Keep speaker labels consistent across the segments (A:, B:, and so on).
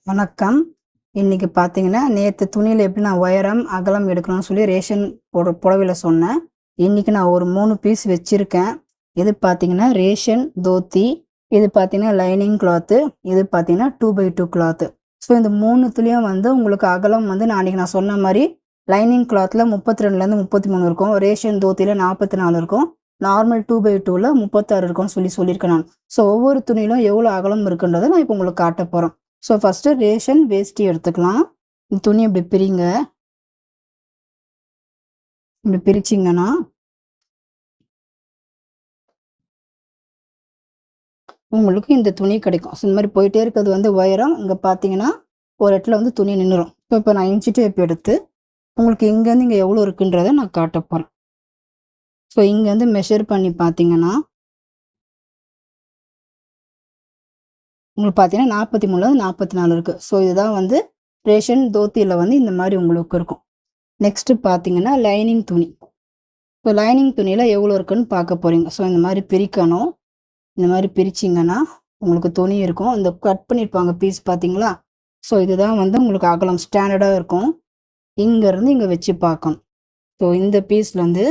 A: வணக்கம். இன்னைக்கு பார்த்தீங்கன்னா, நேத்து துணியில எப்படி நான் உயரம், அகலம் எடுக்கணும்னு சொல்லி ரேஷன் புடவையில சொன்னேன். இன்னைக்கு நான் ஒரு 3 பீஸ் வச்சிருக்கேன். இது பார்த்தீங்கன்னா, ரேஷன் தோத்தி. இது பார்த்தீங்கன்னா, லைனிங் கிளாத்து. இது பார்த்தீங்கன்னா, 2x2 கிளாத்து. ஸோ இந்த 3த்துலயும் வந்து உங்களுக்கு அகலம் வந்து நான் சொன்ன மாரி லைனிங் கிளாத்ல 32லேருந்து 33 இருக்கும். ரேஷன் தோத்தியில 44 இருக்கும். நார்மல் 2x2ல 36 இருக்கும்னு சொல்லியிருக்கேன் நான். ஸோ ஒவ்வொரு துணியிலும் எவ்வளோ அகலம் இருக்குன்றத நான் இப்போ உங்களுக்கு காட்டப் போறேன். ஸோ ஃபஸ்ட்டு ரேஷன் வேஷ்டி எடுத்துக்கலாம். இந்த துணி இப்படி பிரிங்க. இப்படி பிரிச்சிங்கன்னா உங்களுக்கு இந்த துணி கிடைக்கும். ஸோ இந்த மாதிரி போயிட்டே இருக்கிறது வந்து உயரம். இங்கே பார்த்தீங்கன்னா ஒரு இடத்துல வந்து துணி நின்றுடும். ஸோ இப்போ நான் இன்ச்சு டேப் எடுத்து உங்களுக்கு இங்கேருந்து இங்கே எவ்வளோ இருக்குன்றதை நான் காட்ட போகிறேன். ஸோ இங்கேருந்து மெஷர் பண்ணி பார்த்தீங்கன்னா உங்களுக்கு பார்த்தீங்கன்னா 43லேருந்து 44 இருக்குது. ஸோ இதுதான் வந்து ரேஷன் தோத்தியில் வந்து இந்த மாதிரி உங்களுக்கு இருக்கும். நெக்ஸ்ட்டு பார்த்தீங்கன்னா லைனிங் துணி. ஸோ லைனிங் துணியில் எவ்வளோ இருக்குன்னு பார்க்க போகிறீங்க. ஸோ இந்த மாதிரி பிரிக்கணும். இந்த மாதிரி பிரிச்சிங்கன்னா உங்களுக்கு துணி இருக்கும். இந்த கட் பண்ணியிருப்பாங்க பீஸ் பார்த்தீங்களா? ஸோ இதுதான் வந்து உங்களுக்கு அகலம் ஸ்டாண்டர்டாக இருக்கும். இங்கேருந்து இங்கே வச்சு பார்க்கணும். ஸோ இந்த பீஸ்லேருந்து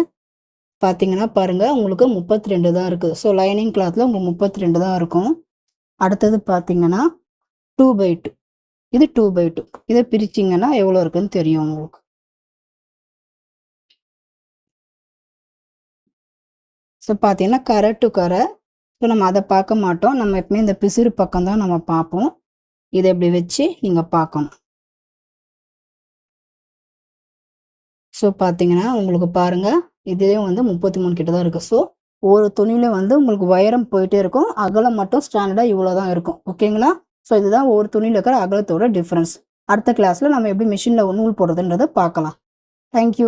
A: பார்த்தீங்கன்னா பாருங்கள், உங்களுக்கு 32 தான் இருக்குது. ஸோ லைனிங் கிளாத்தில் உங்களுக்கு 32 தான் இருக்கும். அடுத்தது பார்த்தீங்கன்னா 2x2. இது 2x2. இதை பிரிச்சிங்கன்னா எவ்வளோ இருக்குன்னு தெரியும் உங்களுக்கு. ஸோ பார்த்தீங்கன்னா கரை டு கரை. ஸோ நம்ம அதை பார்க்க மாட்டோம். நம்ம எப்பவுமே இந்த பிசிறு பக்கம் தான் நம்ம பார்ப்போம். இதை இப்படி வச்சு நீங்கள் பார்க்கணும். ஸோ பார்த்தீங்கன்னா உங்களுக்கு பாருங்கள், இதுவே வந்து 33 கிட்ட தான் இருக்குது. ஸோ ஒரு துணியில வந்து உங்களுக்கு உயரம் போயிட்டே இருக்கும். அகலம் மட்டும் ஸ்டாண்டர்டாக இவ்வளோ தான் இருக்கும். ஓகேங்களா? ஸோ இதுதான் ஒரு துணியில் இருக்கிற அகலத்தோட டிஃப்ரென்ஸ். அடுத்த கிளாஸில் நம்ம எப்படி மிஷினில் நூல் போடுறதுன்றதை பார்க்கலாம். தேங்க்யூ.